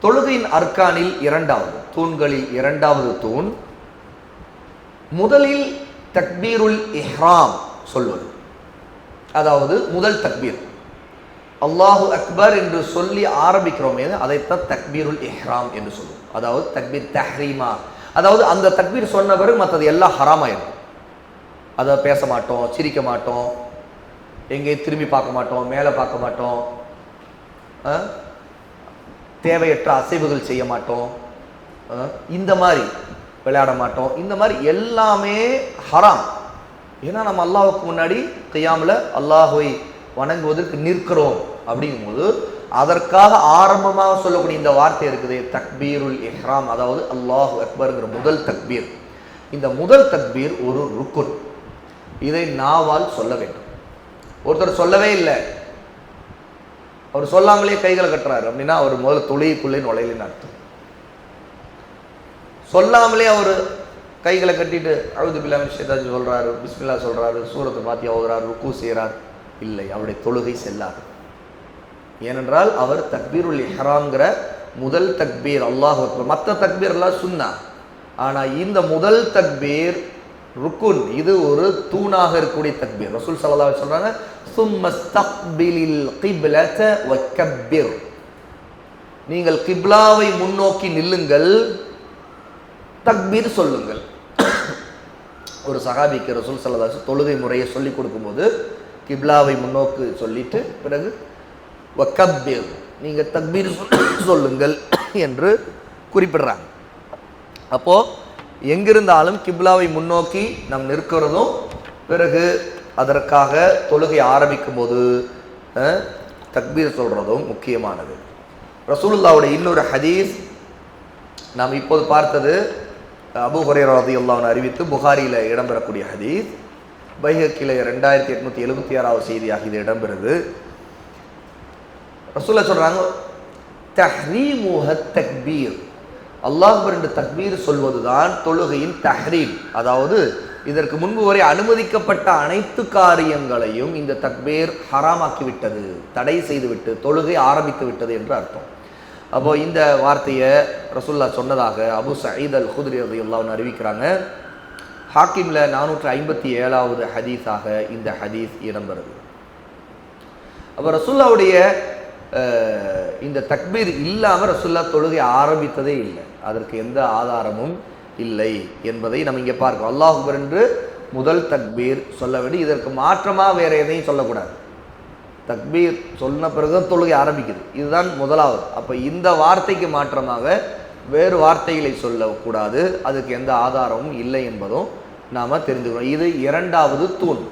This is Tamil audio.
தொழுகையின் அர்க்கானில் இரண்டாவது தூண்களில் இரண்டாவது தூண் முதலில் தக்பீருல் இஹ்ராம் சொல்வது. அதாவது முதல் தக்பீர் அல்லாஹு அக்பர் என்று சொல்லி ஆரம்பிக்கிறோமே அதைத்தான் தக்பீருல் இஹ்ராம் என்று சொல்லுவோம். அதாவது தக்பீர் தஹ்ரீமா, அதாவது அந்த தக்பீர் சொன்ன பிறகு மற்றது எல்லாம் ஹராமாயிருக்கும். அதை பேச மாட்டோம், சிரிக்க மாட்டோம், எங்கே திரும்பி பார்க்க மாட்டோம், மேலே பார்க்க மாட்டோம், தேவையற்ற அசைவுகள் செய்ய மாட்டோம், இந்த மாதிரி விளையாட மாட்டோம். இந்த மாதிரி எல்லாமே ஹராம். ஏன்னா நம்ம அல்லாஹுக்கு முன்னாடி கியாமில் அல்லாஹுவை வணங்குவதற்கு நிற்கிறோம். அப்படிங்கும்போது அதற்காக ஆரம்பமாக சொல்லக்கூடிய இந்த வார்த்தை இருக்குது தக்பீருல் இஹ்ராம், அதாவது அல்லாஹு அக்பர்ங்கிற முதல் தக்பீர். இந்த முதல் தக்பீர் ஒரு ருக்குன். இதை நாவால் சொல்ல வேண்டும். ஒருத்தர் சொல்லவே இல்லை, அவர் சொல்லாமலே கைகளை கட்டுறாரு அப்படின்னா அவர் முதல்ல தொழுகைக்குள்ளே நுழையிலன்னு அர்த்தம். சொல்லாமலே அவர் கைகளை கட்டிட்டு அவுது பில்லாஹ் மினஷ் ஷைத்தானிர் சொல்றாரு, பிஸ்மில்லா சொல்றாரு, சூரத்தை ஃபாத்திஹா ஓதுறாரு, ருக்கு செய்கிறார், இல்லை, அவருடைய தொழுகை செல்லாது. ஏனென்றால் அவர் தக்பீருல் இஹ்ராம்ங்கிற முதல் தக்பீர் அல்லாஹ் அக்பர். மற்ற தக்பீர் எல்லாம் சுன்னா, ஆனால் இந்த முதல் தக்பீர் ருக்குன், இது ஒரு தூணாக இருக்கக்கூடிய தக்பீர். ரசூல் ஸல்லல்லாஹு அலைஹி வஸல்லம் சொல்றாங்க சும்மஸ்தக்பிலில் கிப்லத வக்கப்பிர், நீங்கள் கிப்லாவை முன்னோக்கி நில்லுங்கள், தக்பீர் சொல்லுங்கள். ஒரு சஹாபிக்கு ரசூல் ஸல்லல்லாஹு அலைஹி வஸல்லம் தொழுகை முறையை சொல்லி கொடுக்கும்போது கிப்லாவை முன்னோக்கு சொல்லிட்டு பிறகு வக்கப்பிர், நீங்கள் தக்பீர் சொல்லுங்கள் என்று குறிப்பிடுறாங்க. அப்போது எங்கிருந்தாலும் கிப்லாவை முன்னோக்கி நாம் நிற்கிறதும் பிறகு அதற்காக தொழுகை ஆரம்பிக்கும் போது தக்பீர் சொல்கிறதும் முக்கியமானது. ரசூலுல்லாஹ்வுடைய இன்னொரு ஹதீஸ் நாம் இப்போது பார்த்தது அபூ ஹுரைரா ரலியல்லாஹு அன்ஹு அறிவித்து புகாரியில் இடம்பெறக்கூடிய ஹதீஸ். பைஹக்கியில் 2876வது செய்தியாக இது இடம்பெறுது. ரசூலுல்லாஹ் சொல்கிறாங்க தஹ்ரீமுஹ தக்பீர், அல்லாஹ் அக்பர் என்று தக்பீர் சொல்வதுதான் தொழுகையின் தஹ்ரீம். அதாவது இதற்கு முன்பு வரை அனுமதிக்கப்பட்ட அனைத்து காரியங்களையும் இந்த தக்பீர் ஹராமாக்கிவிட்டது, தடை செய்துவிட்டு தொழுகை ஆரம்பித்து விட்டது என்று அர்த்தம். அப்போ இந்த வார்த்தையை ரசூலுல்லாஹ் சொன்னதாக அபு சயீத் அல் குத்ரி ரலியல்லாஹு அன்ஹு அறிவிக்கிறாங்க. ஹாக்கிமில் 457வது ஹதீஸாக இந்த ஹதீஸ் இடம்பெறுது. அப்போ ரசூலுல்லாஹ்வுடைய இந்த தக்பீர் இல்லாமல் ரசூலுல்லாஹ் தொழுகை ஆரம்பித்ததே இல்லை, அதற்கு எந்த ஆதாரமும் இல்லை என்பதை நம்ம இங்கே பார்க்கிறோம். அல்லாஹ் அக்பர் என்று முதல் தக்பீர் சொல்ல வேண்டும், இதற்கு மாற்றமாக வேறு எதையும் சொல்லக்கூடாது. தக்பீர் சொன்ன பிறகு தொழுகை ஆரம்பிக்குது, இதுதான் முதலாவது. அப்போ இந்த வார்த்தைக்கு மாற்றமாக வேறு வார்த்தைகளை சொல்லக்கூடாது, அதுக்கு எந்த ஆதாரமும் இல்லை என்பதும் நாம் தெரிஞ்சுக்கணும். இது இரண்டாவது தூண்.